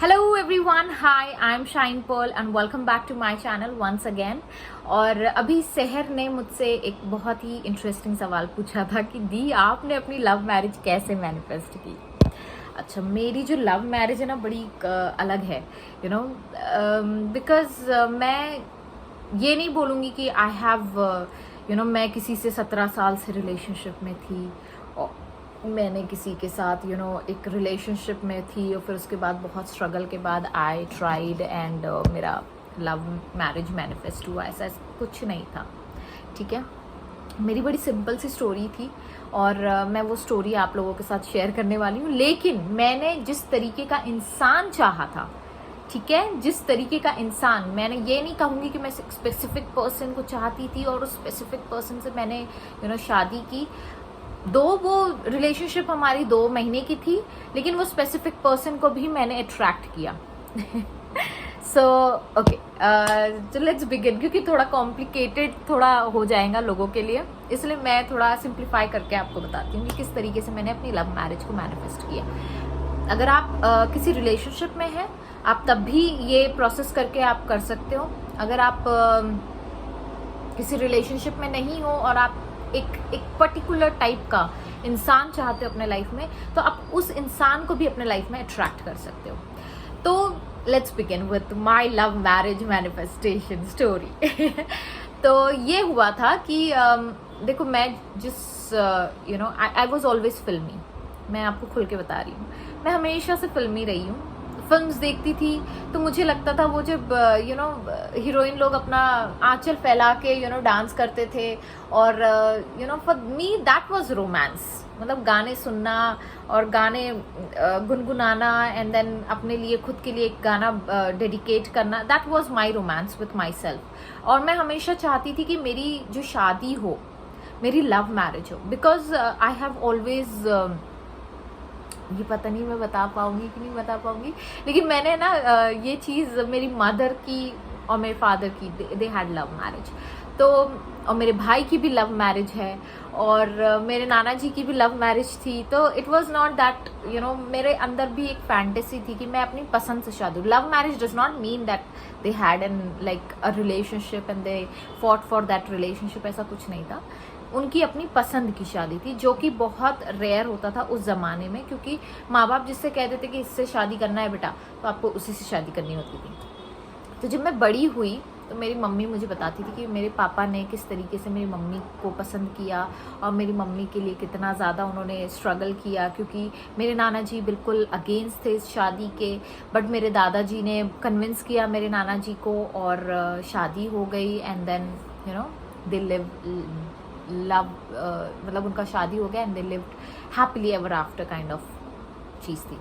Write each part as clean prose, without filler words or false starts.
Hello everyone, hi, I am Shine Pearl and welcome back to my channel once again. और अभी सहर ने मुझसे एक बहुत ही इंटरेस्टिंग सवाल पूछा था कि दी आपने अपनी लव मैरिज कैसे मैनिफेस्ट की। अच्छा, मेरी जो लव मैरिज है ना बड़ी अलग है, यू नो, बिकॉज मैं ये नहीं बोलूँगी कि आई हैव मैं किसी से 17 साल से रिलेशनशिप में थी और मैंने किसी के साथ एक रिलेशनशिप में थी और फिर उसके बाद बहुत स्ट्रगल के बाद आई ट्राइड एंड मेरा लव मैरिज मैनिफेस्ट हुआ। ऐसा कुछ नहीं था, ठीक है। मेरी बड़ी सिंपल सी स्टोरी थी और मैं वो स्टोरी आप लोगों के साथ शेयर करने वाली हूँ। लेकिन मैंने जिस तरीके का इंसान चाहा था, ठीक है, जिस तरीके का इंसान, मैंने ये नहीं कहूँगी कि मैं स्पेसिफिक पर्सन को चाहती थी और उस स्पेसिफिक पर्सन से मैंने शादी की। दो वो रिलेशनशिप हमारी 2 महीने की थी, लेकिन वो स्पेसिफिक पर्सन को भी मैंने अट्रैक्ट किया। सो ओके, तो लेट्स बिगिन, क्योंकि थोड़ा कॉम्प्लिकेटेड थोड़ा हो जाएगा लोगों के लिए, इसलिए मैं थोड़ा सिंप्लीफाई करके आपको बताती हूँ कि किस तरीके से मैंने अपनी लव मैरिज को मैनिफेस्ट किया। अगर आप किसी रिलेशनशिप में हैं, आप तब भी ये प्रोसेस करके आप कर सकते हो। अगर आप किसी रिलेशनशिप में नहीं हो और आप एक पर्टिकुलर टाइप का इंसान चाहते हो अपने लाइफ में, तो आप उस इंसान को भी अपने लाइफ में अट्रैक्ट कर सकते हो। तो let's begin with my love marriage manifestation story. तो ये हुआ था कि देखो, मैं जिस आई वॉज ऑलवेज फिल्मी। मैं आपको खुल के बता रही हूँ, मैं हमेशा से फिल्मी रही हूँ। फिल्म्स देखती थी तो मुझे लगता था वो जब हीरोइन लोग अपना आंचल फैला के डांस करते थे और for me that was romance. मतलब गाने सुनना और गाने गुनगुनाना एंड देन अपने लिए खुद के लिए एक गाना डेडिकेट करना, that was my romance with my self. और मैं हमेशा चाहती थी कि मेरी जो शादी हो, मेरी लव मैरिज हो, बिकॉज आई हैव ऑलवेज, ये पता नहीं मैं बता पाऊंगी कि नहीं बता पाऊंगी, लेकिन मैंने ना ये चीज़ मेरी मदर की और मेरे फादर की, दे हैड लव मैरिज। तो और मेरे भाई की भी लव मैरिज है और मेरे नाना जी की भी लव मैरिज थी। तो इट वाज नॉट दैट मेरे अंदर भी एक फैंटेसी थी कि मैं अपनी पसंद से शादी। Love marriage does not mean that they had an like a relationship and they fought for that relationship, ऐसा कुछ नहीं था। उनकी अपनी पसंद की शादी थी, जो कि बहुत रेयर होता था उस ज़माने में, क्योंकि माँ बाप जिससे कहते थे कि इससे शादी करना है बेटा, तो आपको उसी से शादी करनी होती थी। तो जब मैं बड़ी हुई तो मेरी मम्मी मुझे बताती थी कि मेरे पापा ने किस तरीके से मेरी मम्मी को पसंद किया और मेरी मम्मी के लिए कितना ज़्यादा उन्होंने स्ट्रगल किया, क्योंकि मेरे नाना जी बिल्कुल अगेंस्ट थे इस शादी के। बट मेरे दादाजी ने कन्विंस किया मेरे नाना जी को और शादी हो गई and then they live love, मतलब उनका शादी हो गया and they lived happily ever after kind of चीज़ थी।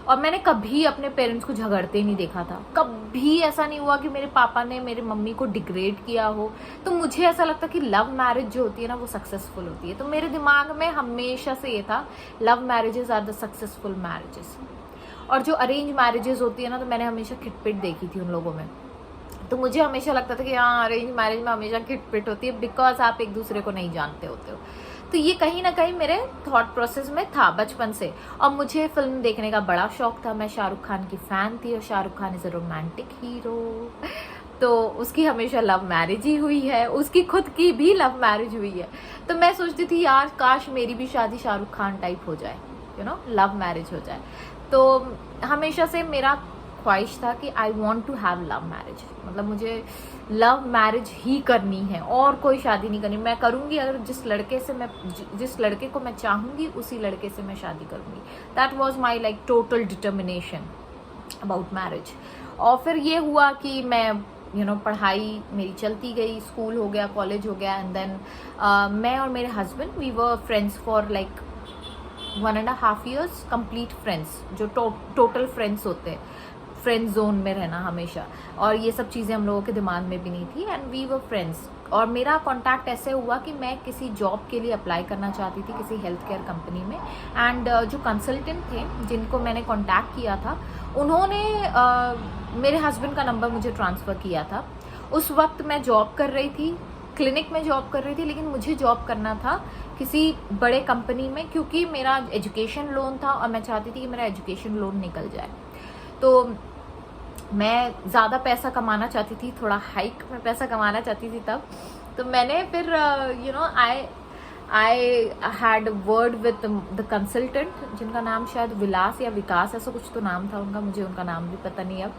और मैंने कभी अपने पेरेंट्स को झगड़ते नहीं देखा था। कभी ऐसा नहीं हुआ कि मेरे पापा ने मेरे मम्मी को डिग्रेड किया हो। तो मुझे ऐसा लगता कि लव मैरिज जो होती है ना, वो सक्सेसफुल होती है। तो मेरे दिमाग में हमेशा से ये था, love marriages are the successful marriages. और जो अरेंज मैरिजेस होती है ना, तो मैंने हमेशा खिटपिट देखी थी उन लोगों में। तो मुझे हमेशा लगता था कि हाँ, अरेंज मैरिज में हमेशा खिटपिट होती है, बिकॉज आप एक दूसरे को नहीं जानते होते हो। तो ये कहीं ना कहीं मेरे थॉट प्रोसेस में था बचपन से। और मुझे फिल्म देखने का बड़ा शौक था। मैं शाहरुख खान की फ़ैन थी और Shahrukh Khan is a romantic hero. तो उसकी हमेशा लव मैरिज ही हुई है, उसकी खुद की भी लव मैरिज हुई है। तो मैं सोचती थी यार, काश मेरी भी शादी शाहरुख खान टाइप हो जाए, लव मैरिज हो जाए। तो हमेशा से मेरा ख्वाहिश था कि I want to have love marriage. मतलब मुझे लव मैरिज ही करनी है और कोई शादी नहीं करनी। मैं करूँगी अगर जिस लड़के को मैं चाहूँगी उसी लड़के से मैं शादी करूँगी। That was my like total determination about marriage. और फिर ये हुआ कि मैं पढ़ाई मेरी चलती गई, स्कूल हो गया, कॉलेज हो गया एंड देन मैं और मेरे husband we were friends for like 1.5 years, complete friends, जो टोटल फ्रेंड्स होते हैं, फ्रेंड जोन में रहना हमेशा। और ये सब चीज़ें हम लोगों के दिमाग में भी नहीं थी एंड वी वर फ्रेंड्स। और मेरा कांटेक्ट ऐसे हुआ कि मैं किसी जॉब के लिए अप्लाई करना चाहती थी किसी हेल्थ केयर कंपनी में एंड जो कंसल्टेंट थे जिनको मैंने कांटेक्ट किया था, उन्होंने मेरे हस्बैंड का नंबर मुझे ट्रांसफ़र किया था। उस वक्त मैं जॉब कर रही थी, क्लिनिक में जॉब कर रही थी, लेकिन मुझे जॉब करना था किसी बड़े कंपनी में, क्योंकि मेरा एजुकेशन लोन था और मैं चाहती थी कि मेरा एजुकेशन लोन निकल जाए। तो मैं ज़्यादा पैसा कमाना चाहती थी, थोड़ा हाइक में पैसा कमाना चाहती थी तब। तो मैंने फिर I had word with the consultant, जिनका नाम शायद विलास या विकास ऐसा कुछ तो नाम था उनका, मुझे उनका नाम भी पता नहीं अब।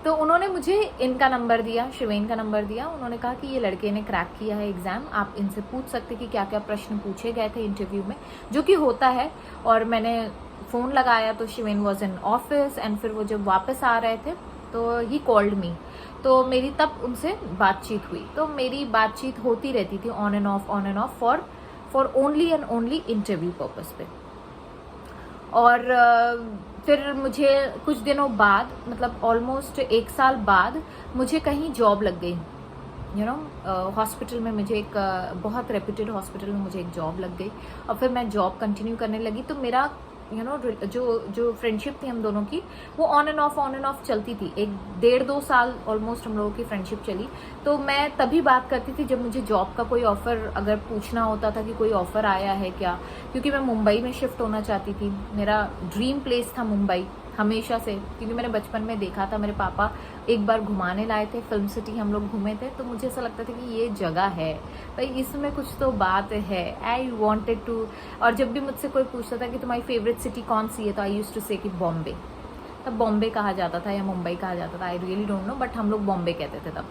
तो उन्होंने मुझे इनका नंबर दिया, शिवेन का नंबर दिया। उन्होंने कहा कि ये लड़के ने क्रैक किया है एग्ज़ाम, आप इनसे पूछ सकते कि क्या क्या प्रश्न पूछे गए थे इंटरव्यू में, जो कि होता है। और मैंने फ़ोन लगाया तो शिवेन वॉज इन ऑफिस, एंड फिर वो जब वापस आ रहे थे तो ही कॉल्ड मी। तो मेरी तब उनसे बातचीत हुई। तो मेरी बातचीत होती रहती थी on end of for only and only interview purpose पे। और फिर मुझे कुछ दिनों बाद, मतलब ऑलमोस्ट 1 साल बाद, मुझे कहीं जॉब लग गई। हॉस्पिटल में मुझे एक बहुत रेप्यूटेड हॉस्पिटल में मुझे एक जॉब लग गई। और फिर मैं जॉब कंटिन्यू करने लगी। तो मेरा जो फ्रेंडशिप थी हम दोनों की, वो ऑन एंड ऑफ चलती थी। 1.5-2 साल ऑलमोस्ट हम लोगों की फ्रेंडशिप चली। तो मैं तभी बात करती थी जब मुझे जॉब का कोई ऑफ़र, अगर पूछना होता था कि कोई ऑफ़र आया है क्या, क्योंकि मैं मुंबई में शिफ्ट होना चाहती थी। मेरा ड्रीम प्लेस था मुंबई हमेशा से, क्योंकि मैंने बचपन में देखा था। मेरे पापा एक बार घुमाने लाए थे, फिल्म सिटी हम लोग घूमे थे। तो मुझे ऐसा लगता था कि ये जगह है भाई, इसमें कुछ तो बात है। I wanted to. और जब भी मुझसे कोई पूछता था कि तुम्हारी फेवरेट सिटी कौन सी है, तो आई यूज टू से कि बॉम्बे। तब बॉम्बे कहा जाता था या मुंबई कहा जाता था, I really don't know, but हम लोग बॉम्बे कहते थे तब।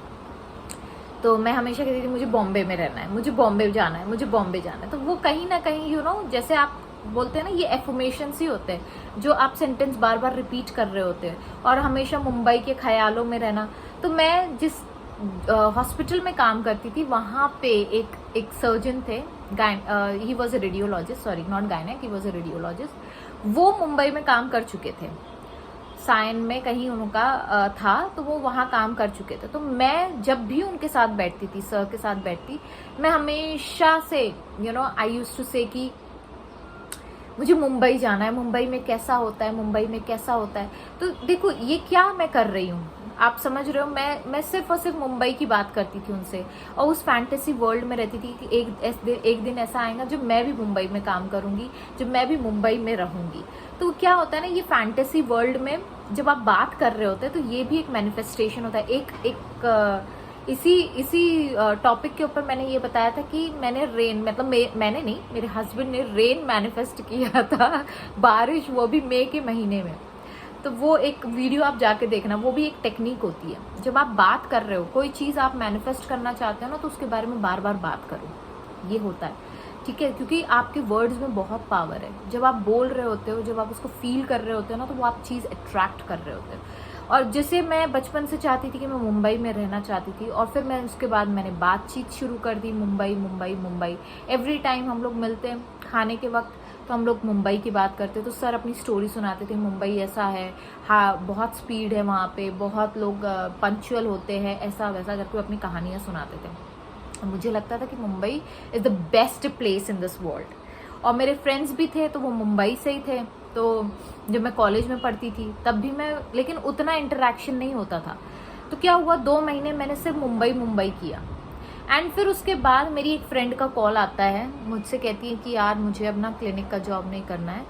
तो मैं हमेशा कहती थी मुझे बॉम्बे में रहना है, मुझे बॉम्बे जाना है, मुझे बॉम्बे जाना है। तो वो कहीं ना कहीं जैसे आप बोलते हैं ना, ये एफर्मेशंस ही होते हैं जो आप सेंटेंस बार बार रिपीट कर रहे होते हैं, और हमेशा मुंबई के ख्यालों में रहना। तो मैं जिस हॉस्पिटल में काम करती थी, वहाँ पे एक सर्जन थे, he was a radiologist, sorry not gynaec, he was a radiologist. वो मुंबई में काम कर चुके थे, साइन में कहीं उनका था, तो वो वहाँ काम कर चुके थे। तो मैं जब भी उनके साथ बैठती थी, सर के साथ बैठती, मैं हमेशा से आई यूज टू से कि मुझे मुंबई जाना है, मुंबई में कैसा होता है, मुंबई में कैसा होता है। तो देखो ये क्या मैं कर रही हूँ, आप समझ रहे हो। मैं सिर्फ और सिर्फ मुंबई की बात करती थी उनसे, और उस फैंटेसी वर्ल्ड में रहती थी कि एक दिन ऐसा आएगा जब मैं भी मुंबई में काम करूंगी, जब मैं भी मुंबई में रहूंगी। तो क्या होता है ना, ये फैंटेसी वर्ल्ड में जब आप बात कर रहे होते हैं, तो ये भी एक मैनिफेस्टेशन होता है। इसी टॉपिक के ऊपर मैंने ये बताया था कि मैंने रेन, मतलब मैंने नहीं, मेरे हस्बैंड ने रेन मैनिफेस्ट किया था, बारिश, वो भी मई के महीने में। तो वो एक वीडियो आप जाके देखना, वो भी एक टेक्निक होती है। जब आप बात कर रहे हो, कोई चीज़ आप मैनिफेस्ट करना चाहते हो ना, तो उसके बारे में बार बार बात करो, ये होता है, ठीक है। क्योंकि आपके वर्ड्स में बहुत पावर है। जब आप बोल रहे होते हो, जब आप उसको फील कर रहे होते हो ना, तो वो आप चीज़ अट्रैक्ट कर रहे होते हो। और जैसे मैं बचपन से चाहती थी कि मैं मुंबई में रहना चाहती थी, और फिर मैं उसके बाद मैंने बातचीत शुरू कर दी, मुंबई। एवरी टाइम हम लोग मिलते हैं खाने के वक्त, तो हम लोग मुंबई की बात करते, तो सर अपनी स्टोरी सुनाते थे, मुंबई ऐसा है, हाँ बहुत स्पीड है वहाँ पे, बहुत लोग पंक्चुअल होते हैं, ऐसा वैसा करके अपनी कहानियाँ सुनाते थे। मुझे लगता था कि Mumbai is the best place in this world. और मेरे फ्रेंड्स भी थे, तो वो मुंबई से ही थे। तो जब मैं कॉलेज में पढ़ती थी तब भी मैं, लेकिन उतना इंटरेक्शन नहीं होता था। तो क्या हुआ, 2 महीने मैंने सिर्फ मुंबई किया। एंड फिर उसके बाद मेरी एक फ्रेंड का कॉल आता है, मुझसे कहती है कि यार मुझे अब ना क्लिनिक का जॉब नहीं करना है,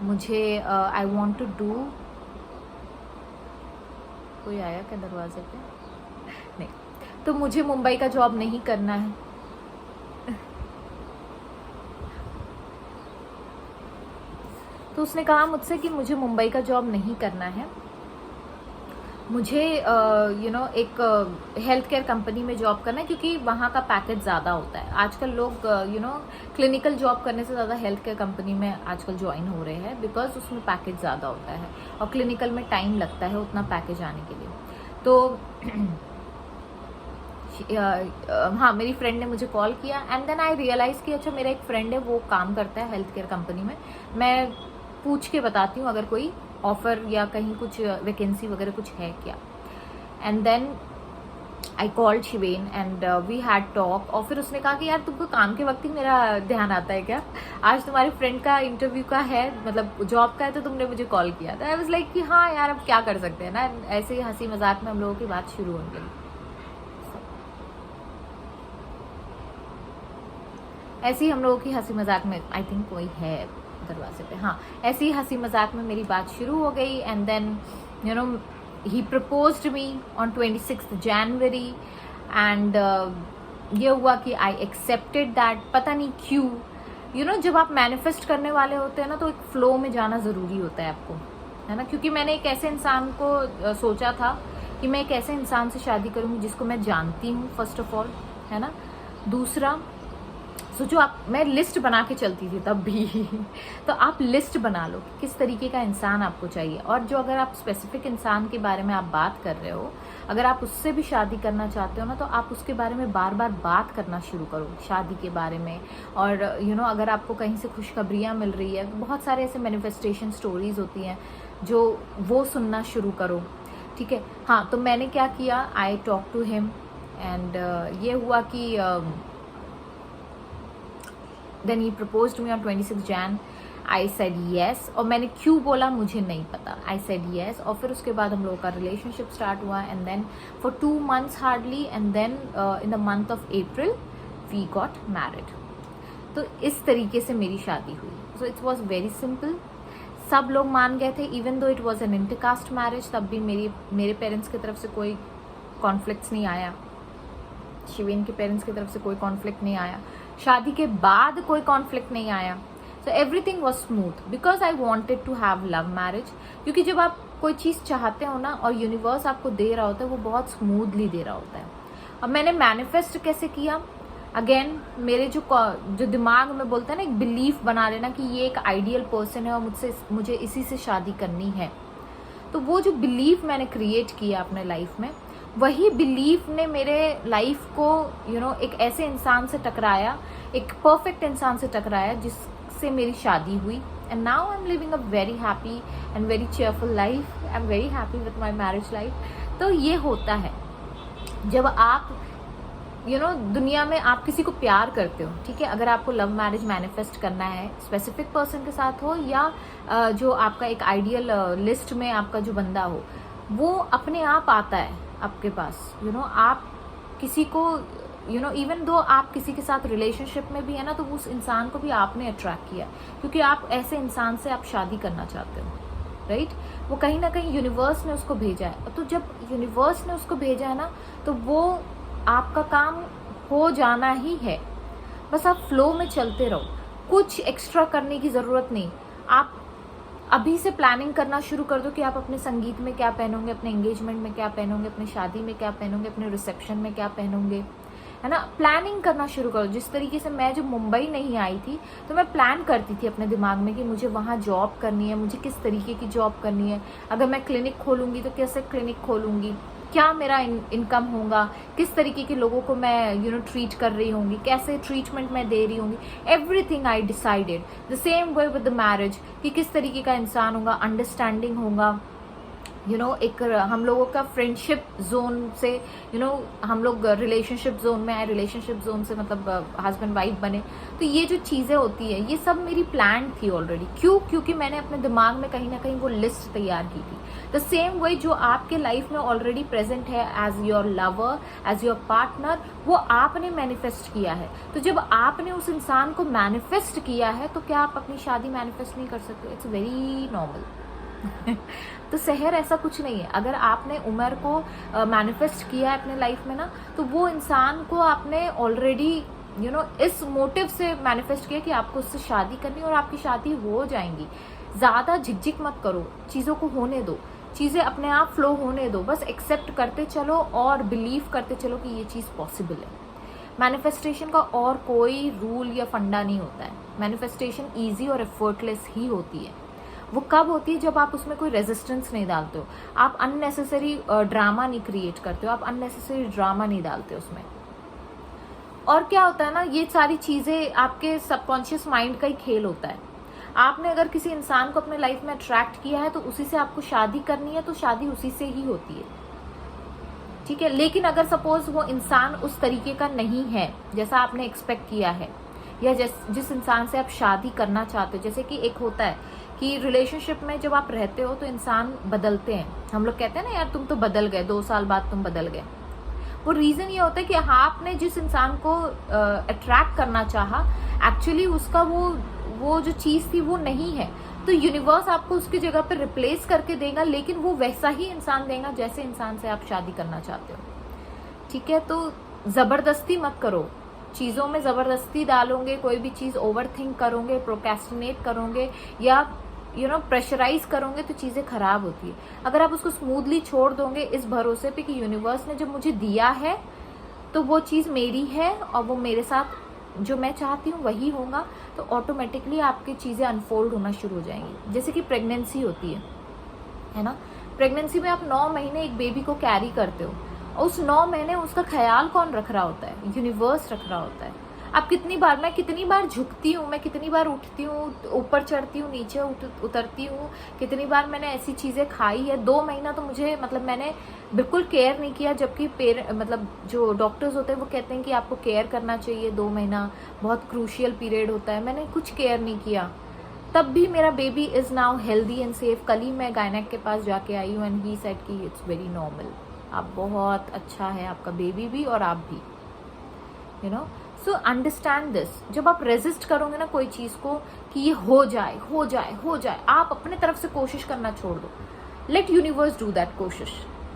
मुझे आई वॉन्ट टू डू। कोई आया क्या दरवाजे पे? नहीं। तो मुझे मुंबई का जॉब नहीं करना है। तो उसने कहा मुझसे कि मुझे मुंबई का जॉब नहीं करना है, मुझे एक हेल्थ केयर कंपनी में जॉब करना है, क्योंकि वहाँ का पैकेज ज़्यादा होता है। आजकल लोग क्लिनिकल जॉब करने से ज़्यादा हेल्थ केयर कंपनी में आजकल ज्वाइन हो रहे हैं, बिकॉज उसमें पैकेज ज़्यादा होता है, और क्लिनिकल में टाइम लगता है उतना पैकेज आने के लिए। तो हाँ, मेरी फ्रेंड ने मुझे कॉल किया, एंड देन आई रियलाइज़ कि अच्छा मेरा एक फ्रेंड है, वो काम करता है हेल्थ केयर कंपनी में, मैं पूछ के बताती हूँ अगर कोई ऑफर या कहीं कुछ वैकेंसी वगैरह कुछ है क्या। And then I called Shiven and we had talk. और फिर उसने कहा कि यार तुमको काम के वक्त ही मेरा ध्यान आता है क्या, आज तुम्हारी फ्रेंड का इंटरव्यू का है, मतलब जॉब का है, तो तुमने मुझे कॉल किया था। आई वाज लाइक कि हाँ यार अब क्या कर सकते हैं ना, ऐसे ही हंसी मजाक में हम लोगों की बात शुरू होने लगी। ऐसे ही हम लोगों की हंसी मजाक में, आई थिंक कोई है दरवाजे पे, हाँ, ऐसी ही हंसी मजाक में मेरी बात शुरू हो गई। And then you know, he proposed me on 26th January and ये हुआ कि I accepted that. पता नहीं क्यों, जब आप मैनिफेस्ट करने वाले होते हैं ना तो एक फ्लो में जाना ज़रूरी होता है आपको, है ना। क्योंकि मैंने एक ऐसे इंसान को सोचा था कि मैं एक ऐसे इंसान से शादी करूँगी जिसको मैं जानती हूँ, फर्स्ट ऑफ ऑल, है ना। दूसरा, सोचो आप, मैं लिस्ट बना के चलती थी तब भी तो आप लिस्ट बना लो किस तरीके का इंसान आपको चाहिए। और जो अगर आप स्पेसिफिक इंसान के बारे में आप बात कर रहे हो, अगर आप उससे भी शादी करना चाहते हो ना, तो आप उसके बारे में बार बार बात करना शुरू करो, शादी के बारे में। और अगर आपको कहीं से खुशखबरियाँ मिल रही है, बहुत सारे ऐसे मैनिफेस्टेशन स्टोरीज होती हैं जो वो सुनना शुरू करो, ठीक है। हाँ, तो मैंने क्या किया, I talk to him and ये हुआ कि then he proposed me on 26 Jan. I said yes, और मैंने क्यों बोला मुझे नहीं पता, आई सेड येस। और फिर उसके बाद हम लोगों का रिलेशनशिप स्टार्ट हुआ and then for 2 months hardly, and then in the month of April we got married. तो इस तरीके से मेरी शादी हुई। So it was very simple, सब लोग मान गए थे, even though it was an intercaste marriage, तब भी मेरे पेरेंट्स की तरफ से कोई कॉन्फ्लिक्ट्स नहीं आया, शिवेन के पेरेंट्स की तरफ से कोई कॉन्फ्लिक्ट नहीं आया, शादी के बाद कोई कॉन्फ्लिक्ट नहीं आया। So everything was smooth because I wanted to have love marriage. क्योंकि जब आप कोई चीज़ चाहते हो ना और यूनिवर्स आपको दे रहा होता है, वो बहुत स्मूथली दे रहा होता है। अब मैंने मैनिफेस्ट कैसे किया, अगेन मेरे जो दिमाग में बोलते हैं ना, एक बिलीफ बना लेना कि ये एक आइडियल पर्सन है और मुझे इसी से शादी करनी है। तो वो जो बिलीफ मैंने क्रिएट किया अपने लाइफ में, वही बिलीफ ने मेरे लाइफ को एक ऐसे इंसान से टकराया, एक परफेक्ट इंसान से टकराया जिससे मेरी शादी हुई। And now I am living a very happy and very cheerful life. I am very happy with my marriage life. तो ये होता है जब आप दुनिया में आप किसी को प्यार करते हो, ठीक है। अगर आपको लव मैरिज मैनिफेस्ट करना है, स्पेसिफिक पर्सन के साथ हो या जो आपका एक आइडियल लिस्ट में आपका जो बंदा हो, वो अपने आप आता है आपके पास। आप किसी को इवन दो आप किसी के साथ रिलेशनशिप में भी है ना, तो उस इंसान को भी आपने अट्रैक्ट किया क्योंकि आप ऐसे इंसान से आप शादी करना चाहते हो, राइट। वो कहीं ना कहीं यूनिवर्स ने उसको भेजा है। तो जब यूनिवर्स ने उसको भेजा है ना, तो वो आपका काम हो जाना ही है। बस आप फ्लो में चलते रहो, कुछ एक्स्ट्रा करने की ज़रूरत नहीं। आप अभी से प्लानिंग करना शुरू कर दो कि आप अपने संगीत में क्या पहनोगे, अपने एंगेजमेंट में क्या पहनोगे, अपनी शादी में क्या पहनोगे, अपने रिसेप्शन में क्या पहनोगे, है ना। प्लानिंग करना शुरू करो। जिस तरीके से मैं जब मुंबई नहीं आई थी तो मैं प्लान करती थी अपने दिमाग में कि मुझे वहाँ जॉब करनी है, मुझे किस तरीके की जॉब करनी है, अगर मैं क्लिनिक खोलूँगी तो कैसे क्लिनिक खोलूँगी, क्या मेरा इनकम होगा, किस तरीके के लोगों को मैं ट्रीट कर रही होंगी, कैसे ट्रीटमेंट मैं दे रही होंगी। Everything I decided. The same way with the marriage, कि किस तरीके का इंसान होगा, अंडरस्टैंडिंग होगा, एक हम लोगों का फ्रेंडशिप जोन से हम लोग रिलेशनशिप जोन में आए, रिलेशनशिप जोन से मतलब हस्बैंड वाइफ बने। तो ये जो चीज़ें होती है, ये सब मेरी प्लान थी ऑलरेडी। क्योंकि मैंने अपने दिमाग में कहीं ना कहीं वो लिस्ट तैयार की थी। द सेम वे जो आपके लाइफ में ऑलरेडी प्रेजेंट है as your lover, as your partner, वो आपने मैनिफेस्ट किया है। तो जब आपने उस इंसान को मैनिफेस्ट किया है, तो क्या आप अपनी शादी मैनिफेस्ट नहीं कर सकते? It's very normal. तो शहर ऐसा कुछ नहीं है। अगर आपने उमर को मैनिफेस्ट किया है अपने लाइफ में ना, तो वो इंसान को आपने ऑलरेडी इस मोटिव से मैनिफेस्ट किया कि आपको उससे शादी करनी और आपकी शादी हो जाएंगी। ज़्यादा झिकझिक मत करो, चीज़ों को होने दो, चीज़ें अपने आप फ्लो होने दो, बस एक्सेप्ट करते चलो और बिलीव करते चलो कि ये चीज़ पॉसिबल है। मैनिफेस्टेशन का और कोई रूल या फंडा नहीं होता है। मैनिफेस्टेशन ईजी और एफर्टलेस ही होती है। वो कब होती है? जब आप उसमें कोई रेजिस्टेंस नहीं डालते हो, आप अननेसेसरी ड्रामा नहीं क्रिएट करते हो, आप अननेसेसरी ड्रामा नहीं डालते उसमें। और क्या होता है ना, ये सारी चीज़ें आपके सबकॉन्शियस माइंड का ही खेल होता है। आपने अगर किसी इंसान को अपने लाइफ में अट्रैक्ट किया है तो उसी से आपको शादी करनी है, तो शादी उसी से ही होती है, ठीक है। लेकिन अगर सपोज वो इंसान उस तरीके का नहीं है जैसा आपने एक्सपेक्ट किया है, या जिस इंसान से आप शादी करना चाहते हो, जैसे कि एक होता है कि रिलेशनशिप में जब आप रहते हो तो इंसान बदलते हैं। हम लोग कहते हैं ना, यार तुम तो बदल गए, 2 साल बाद तुम बदल गए। वो रीज़न ये होता है कि आपने जिस इंसान को अट्रैक्ट करना चाहा, एक्चुअली उसका वो जो चीज़ थी वो नहीं है। तो यूनिवर्स आपको उसकी जगह पे रिप्लेस करके देगा, लेकिन वो वैसा ही इंसान देगा जैसे इंसान से आप शादी करना चाहते हो। ठीक है, तो जबरदस्ती मत करो, चीजों में जबरदस्ती डालोगे, कोई भी चीज ओवर थिंक करोगे, प्रोक्रेस्टिनेट करोगे या प्रेशराइज करोगे तो चीजें खराब होती है। अगर आप उसको स्मूथली छोड़ दोगे इस भरोसे पे कि यूनिवर्स ने जब मुझे दिया है तो वो चीज मेरी है और वो मेरे साथ जो मैं चाहती हूँ वही होगा, तो ऑटोमेटिकली आपकी चीजें अनफोल्ड होना शुरू हो जाएंगी। जैसे कि प्रेगनेंसी होती है ना, प्रेगनेंसी में आप 9 महीने एक बेबी को कैरी करते हो और उस 9 महीने उसका ख्याल कौन रख रहा होता है? यूनिवर्स रख रहा होता है। आप मैं कितनी बार झुकती हूँ, मैं कितनी बार उठती हूँ, ऊपर चढ़ती हूँ, नीचे उतरती हूँ, कितनी बार मैंने ऐसी चीजें खाई है। 2 महीना तो मुझे मैंने बिल्कुल केयर नहीं किया, जबकि जो डॉक्टर्स होते हैं वो कहते हैं कि आपको केयर करना चाहिए, 2 महीना बहुत क्रूशियल पीरियड होता है। मैंने कुछ केयर नहीं किया, तब भी मेरा baby is now healthy and safe. कल ही मैं गायनेक के पास जाके आई हूँ एंड ही सेड कि इट्स वेरी नॉर्मल, आप बहुत अच्छा है आपका बेबी भी और आप भी, सो अंडरस्टैंड दिस। जब आप रेजिस्ट करोगे ना कोई चीज को कि ये हो जाए हो जाए हो जाए, आप अपने तरफ से कोशिश करना छोड़ दो। लेट यूनिवर्स डू दैट कोशिश,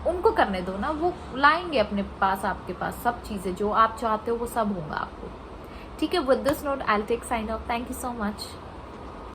उनको करने दो ना, वो लाएंगे अपने पास, आपके पास सब चीजें जो आप चाहते हो वो सब होगा आपको। ठीक है, with this note I will take sign off. Thank you so much.